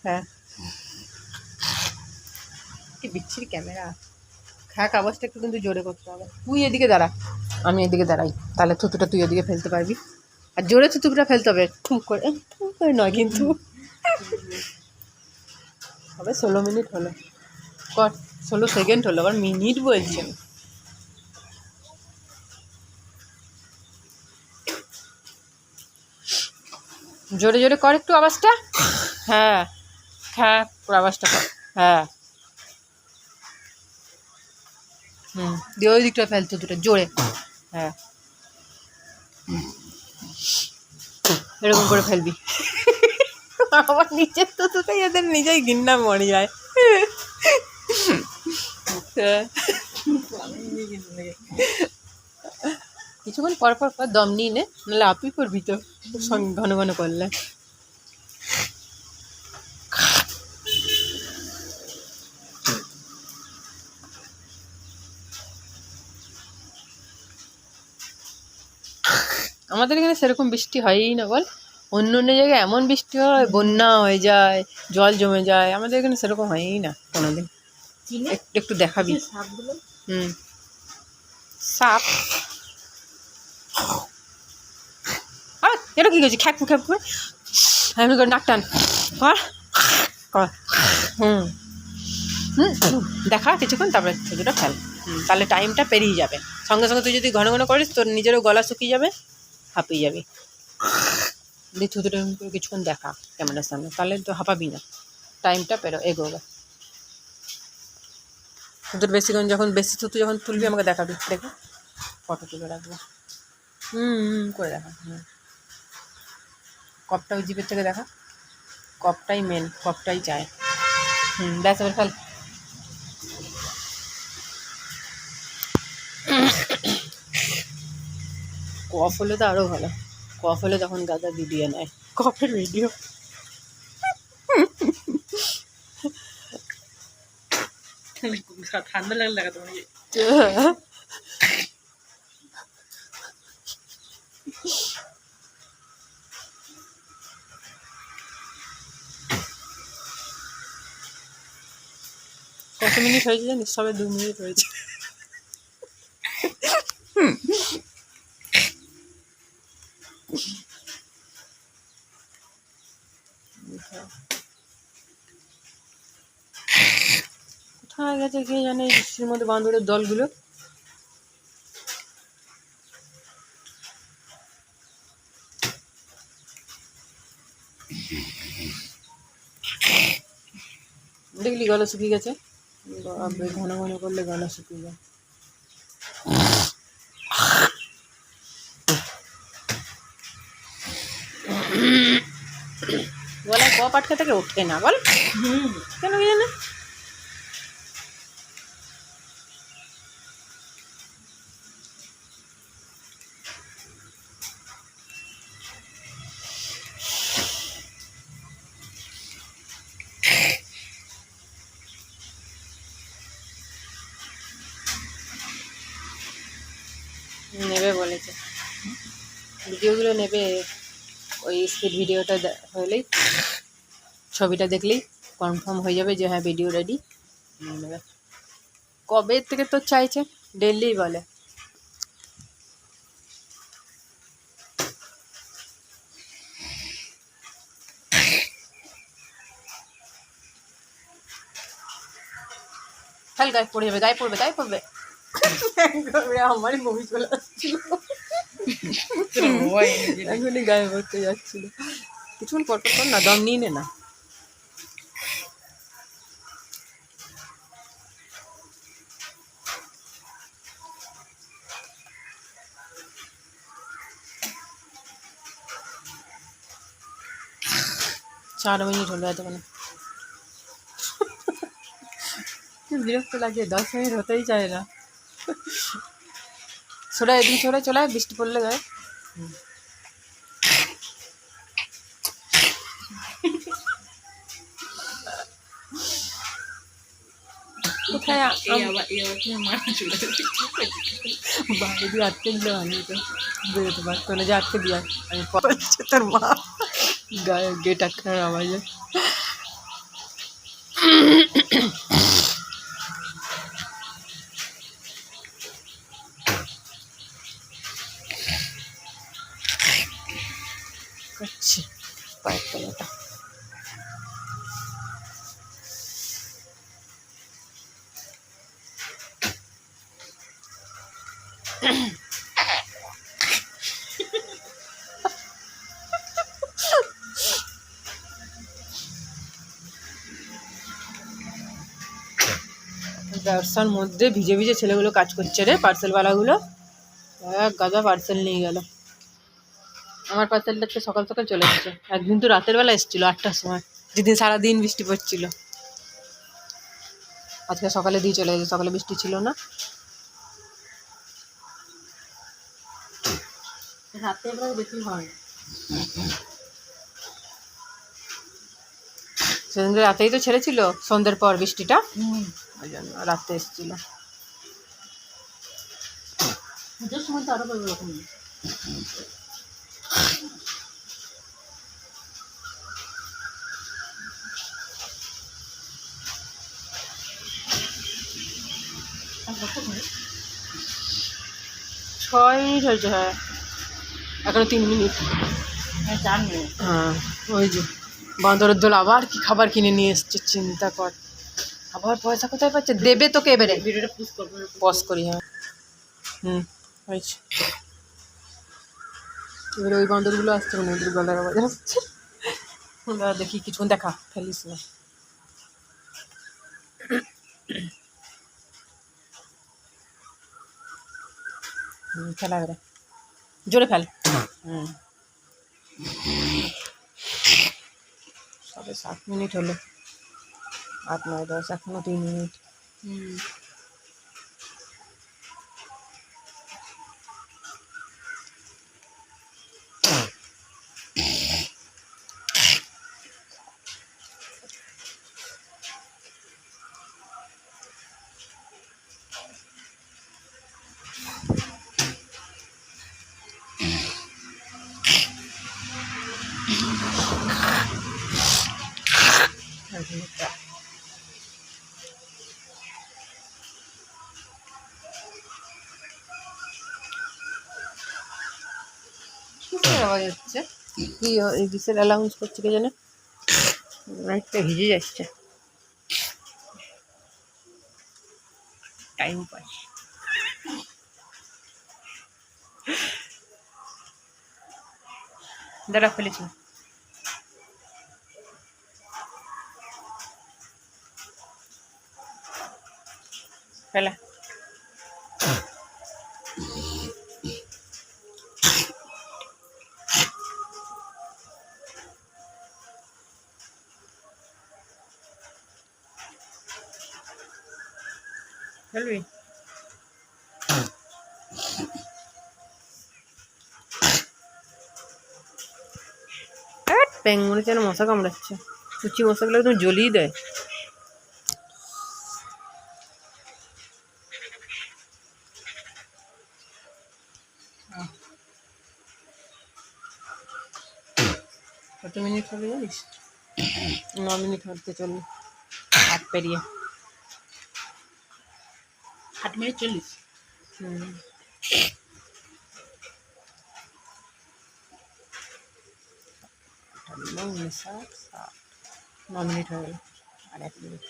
হ্যাঁ কি বিচ্ছিরি ক্যামেরা। হ্যাঁ আওয়াজটা একটু কিন্তু জোরে করতে হবে। তুই এদিকে দাঁড়া, আমি এদিকে দাঁড়াই, তাহলে থুতুটা তুই এদিকে ফেলতে পারবি। আর জোরে থুতুটা ফেলতে হবে, ঠুক করে নয় কিন্তু। হবে 16 মিনিট হলো, কর 16 সেকেন্ড হলো, আবার মিনিট বলছেন। জোরে জোরে কর একটু আওয়াজটা। হ্যাঁ হ্যাঁ পুরো আওয়াজটা কর। হ্যাঁ দিয়ে ওই দিকটা ফেলতো দুটো জোরে। হ্যাঁ এরকম করে ফেলবি। আমার নিচের তো এদের নিজেই ঘৃণা মরে যায়। কিছুক্ষণ পর পর পর দম নিয়ে নে, নাহলে আপই করবি তো সঙ্গে ঘন ঘন করলে। আমাদের এখানে সেরকম বৃষ্টি হয়ই না বল। অন্য অন্য জায়গায় এমন বৃষ্টি হয়, বন্যা হয়ে যায়, জল জমে যায়। আমাদের এখানে সেরকম হয়ই না কোনোদিন। একটু একটু দেখাবি। সাপ এটা কি করছি? খ্যাপ খ্যাপ করে এমনি করে নাক টান দেখা কিছুক্ষণ, তারপরে থুতুটা ফেল। তাহলে টাইমটা পেরিয়ে যাবে। সঙ্গে সঙ্গে তুই যদি ঘন ঘন করিস তোর নিজেরও গলা শুকিয়ে যাবে, হাঁপিয়ে যাবি। দিয়ে থুতুটা কিছুক্ষণ দেখা ক্যামেরার সামনে, তাহলে তো হাঁপাবি না, টাইমটা এগোবে। তোর বেশিক্ষণ যখন বেশি থুতু যখন তুলবি আমাকে দেখাবি, দেখো ফটো তুলে রাখবো। করে দেখা। কপটা ওই জিপের থেকে দেখা, কপটাই মেন, কপটাই চায়। ব্যাস এবার ফেল। কফ হলে তো আরও ভালো, কফ হলে তখন গাদা ভিডিও নেয়, কফের ভিডিও। ঠান্ডা লাগলে লাগা তোমার কত মিনিট হয়েছে জানিস? সবে 2 মিনিট হয়েছে। কোথায় গেছে কে জানে এই বৃষ্টির মধ্যে বান্দরের দলগুলো। দেখলি গলা শুকিয়ে গেছে। ঘন ঘন করলে গলা শুকিয়ে যায়। গলায় কপ আটকে থেকে ওঠে না বল, কেন কি জানে। নেবে বলেছে, ভিডিওগুলো নেবে। ওই স্পিড ভিডিওটা হলেই, ছবিটা দেখলেই কনফার্ম হয়ে যাবে যে হ্যাঁ ভিডিও রেডি। নেবে কবে থেকে তো চাইছে, ডেইলি বলে। ফেল, গায়ে পড়ে যাবে, গায়ে পড়বে, গায়ে পড়বে। আমারই বমি চলে আসছিল, এখনই গায়ে পড়তে যাচ্ছিল। কিছুক্ষণ পর পর না দম নিয়ে নে না। চার মিনিট হলো এতক্ষণে। বিরক্ত লাগে, 10 মিনিট হতেই চায় না। ছোড়া এদিকে ছোড়া চলে বৃষ্টি পড়লে গায়ে। কোথায় বাইরে দিয়ে আটকে দিলে ভালো হতো, বেরোতে পারতো না, যে আটকে দিয়ে আমি তোর মা গায়ে গেট আটকানোর আওয়াজে করছি পায়ের তলাটা। ব্যবসার মধ্যে ভিজে ভিজে ছেলেগুলো কাজ করছে রে, পার্সেলওয়ালাগুলো এক গাদা পার্সেল নিয়ে গেল। আমার পার্সেলটা তো সকাল সকাল চলে এসেছে, একদিন তো রাতের বেলা এসেছিলো 8টার সময়, যেদিন সারাদিন বৃষ্টি পড়ছিল। আজকে সকালে দিয়ে চলে গেছে, সকালে বৃষ্টি ছিল না। রাতের বেলা বেশি হয়, সেদিন রাতেই তো ছেড়েছিল, সন্ধ্যের পর বৃষ্টিটা, ওই জন্য রাতে এসেছিল। পুজোর সময় তো আরো এরকম। ছয় মিনিট হয়েছে, হ্যাঁ এখনো 3 মিনিট। হ্যাঁ ওই যে বাঁদরের দল আবার কি খাবার কিনে নিয়ে এসছে, চিন্তা কর। আবার পয়সা কোথায় পাচ্ছে, দেবে তোকে এবারে। পজ করি, হ্যাঁ হয়েছে। এবারে ওই বাঁদরগুলো আসছে, ওদের গলার আওয়াজ আসছে। দেখি কিছুক্ষণ দেখা, ফেলিস না। ফেলা এবারে, জোরে ফেল। সবে 7 মিনিট হলো, 8, 9, 10, এখনো 3 মিনিট। আওয়াজ হচ্ছে কি, কিসের অ্যালাউন্স করছে কে জানে, অনেকটা ভিজে যাচ্ছে। Time pass. দাঁড়া ফেলেছি, ফেলা। ফেলবি? ব্যাঙ মনে হচ্ছে মশা কামড়াচ্ছে, কুচি মশাগুলো একদম জ্বলিয়ে দেয়। কত মিনিট হবে জানিস? 9 মিনিট হতে চললো, 8 পেরিয়ে। 8 মিনিট 40। 9 মিনিট হয়ে গেল, আর 1 মিনিট।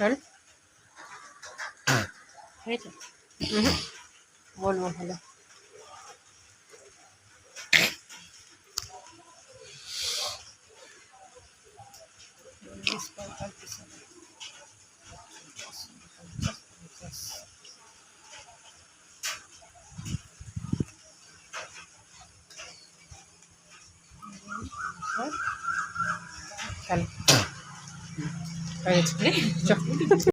চল হয়েছে, বলবো ভালো। চল হয়ে গেছে চ